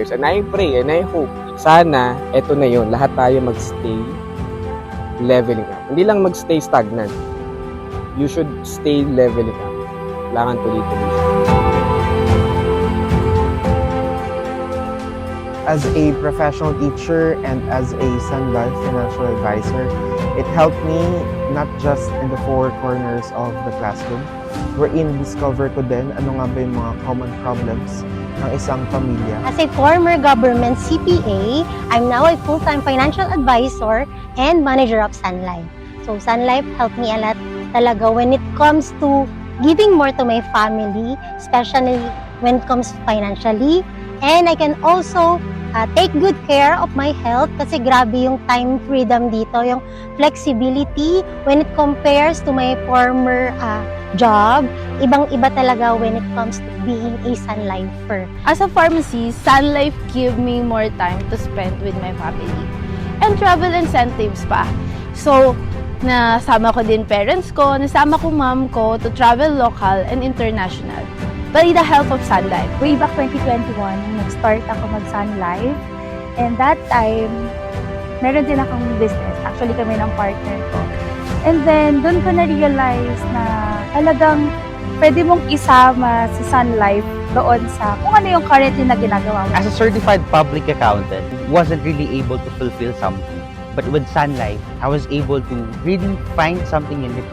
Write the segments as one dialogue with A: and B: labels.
A: figures. And I pray and I hope, sana, eto na yun, lahat tayo magstay leveling up. Hindi lang magstay stagnant. You should stay leveling up. Kailangan tuloy-tuloy siya.
B: As a professional teacher and as a Sun Life financial advisor, it helped me not just in the four corners of the classroom, wherein discover ko din ano nga ba yung mga common problems ng isang pamilya.
C: As a former government CPA, I'm now a full-time financial advisor and manager of Sun Life. So Sun Life helped me a lot talaga when it comes to giving more to my family, especially when it comes financially. And I can also take good care of my health kasi grabe yung time freedom dito, yung flexibility when it compares to my former job. Ibang-iba talaga when it comes to being a Sun Lifer.
D: As a pharmacy, Sun Life give me more time to spend with my family. And travel incentives pa. So, nasama ko din parents ko, nasama ko mom ko to travel local and international. By the help of Sun Life.
E: Way back 2021, nag-start ako mag-Sun Life. And that time, meron din akong business. Actually, kami ng partner ko. And then, doon ko na-realize na talagang pwede mong isama si Sun Life doon sa kung ano yung currently na ginagawa mo.
F: As a certified public accountant, wasn't really able to fulfill something. But with Sun Life, I was able to really find something in it.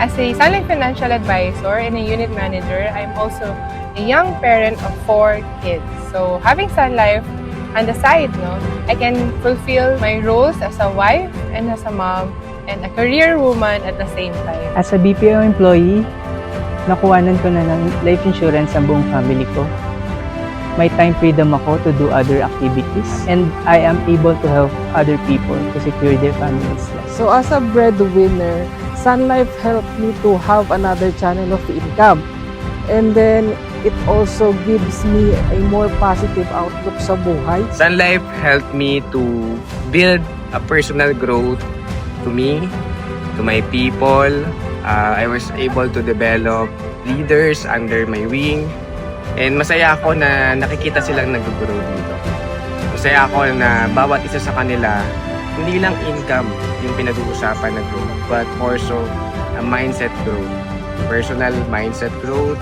G: As a Sun Life financial advisor and a unit manager, I'm also a young parent of 4 kids. So having Sun Life on the side, I can fulfill my roles as a wife and as a mom and a career woman at the same time.
H: As a BPO employee, nakuhanan ko na ng life insurance ang buong family ko. May time freedom ako to do other activities and I am able to help other people to secure their families' lives.
I: So as a breadwinner, Sun Life helped me to have another channel of income. And then it also gives me a more positive outlook sa buhay.
A: Sun Life helped me to build a personal growth to me, to my people. I was able to develop leaders under my wing. And masaya ako na nakikita silang nag-grow dito. Masaya ako na bawat isa sa kanila, hindi lang income yung pinag-uusapan na growth, but also a mindset growth, personal mindset growth.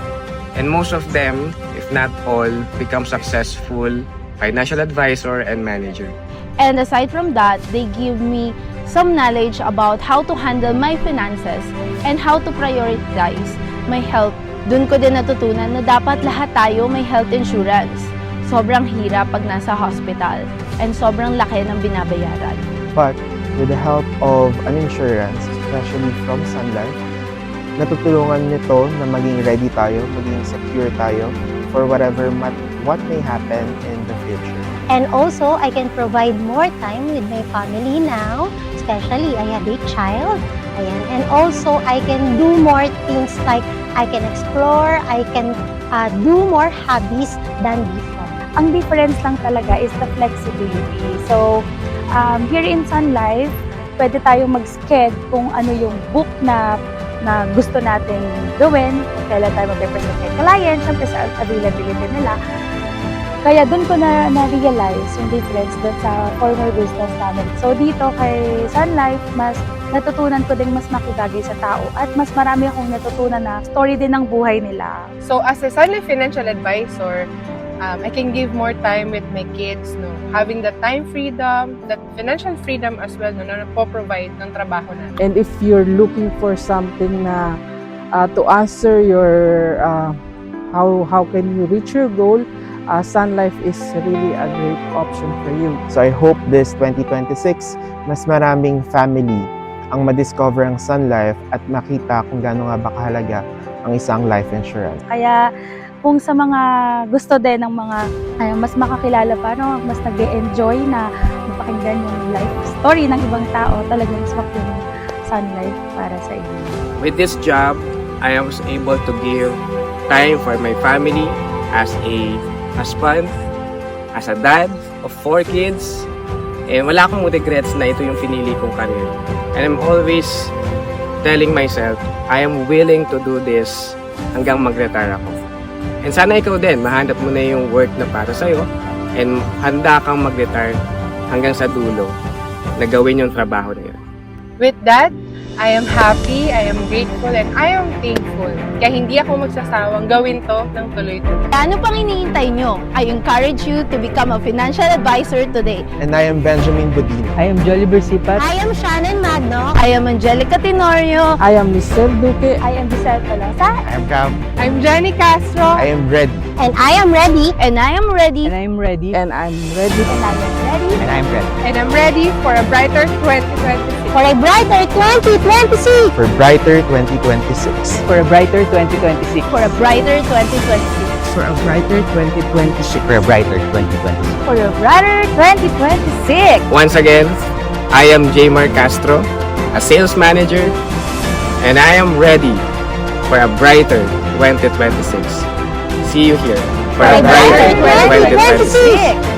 A: And most of them, if not all, become successful financial advisor and manager.
D: And aside from that, they give me some knowledge about how to handle my finances and how to prioritize my health. Doon ko din natutunan na dapat lahat tayo may health insurance. Sobrang hirap pag nasa hospital and sobrang laki ng binabayaran.
B: But with the help of an insurance, especially from Sun Life, natutulungan nito na maging ready tayo, maging secure tayo for what may happen in the future.
C: And also, I can provide more time with my family now, especially I have a child. Ayan. And also, I can do more things like I can explore, I can do more hobbies than before.
E: Ang difference lang talaga is the flexibility. So, here in Sun Life, pwede tayong mag-sked kung ano yung book na gusto nating gawin, kung kailan tayo mag-represent kay client, syempre sa availability nila. Kaya doon ko na-realize yung difference doon sa former business namin. So dito kay Sun Life, mas natutunan ko din mas makibagay sa tao at mas marami akong natutunan na story din ng buhay nila.
G: So as a Sun Life financial advisor, I can give more time with my kids, having the time freedom, that financial freedom as well, na po-provide ng trabaho natin.
I: And if you're looking for something na to answer your how can you reach your goal, Sun Life is really a great option for you.
B: So I hope this 2026, mas maraming family ang madiscover ang Sun Life at makita kung gaano nga ba kahalaga ang isang life insurance.
E: Kaya kung sa mga gusto din ng mga mas makakilala pa, mas nag-enjoy na mapakinggan yung life story ng ibang tao, talagang swak yung Sun Life para sa inyo.
A: With this job, I was able to give time for my family as a husband, as a dad of 4 kids. And wala akong regrets na ito yung pinili kong career. And I'm always telling myself, I am willing to do this hanggang mag-retire ako. And sana ikaw din, mahanap mo na yung work na para sa'yo. and handa kang mag-retire hanggang sa dulo na gawin yung trabaho na yun.
G: With that, I am happy, I am grateful, and I am thankful. Kaya hindi ako magsasawang gawin to ng tuloy-tuloy.
D: Ano pang iniintay nyo? I encourage you to become a financial advisor today.
B: And I am Benjamin Budino.
H: I am Jolly Bersipat.
C: I am Shannon Magno.
D: I am Angelica Tenorio.
I: I am Lisel Duque.
E: I am Giselle Tolosa.
F: I'm Cam.
G: I'm Jenny Castro.
B: I am ready.
C: And I am ready.
D: And I am ready.
H: And I am ready.
I: And I'm ready.
E: And I am ready.
F: And I'm Brett.
G: And I'm ready for a brighter 2026.
C: For a brighter 2026.
B: For brighter 2026.
H: For a brighter 2026.
D: For a brighter 2026.
I: For a brighter 2026.
F: For a brighter 2026.
E: For a brighter 2026.
A: Once again, I am Jmar Castro, a sales manager, and I am ready for a brighter 2026. See you here for a brighter 2026.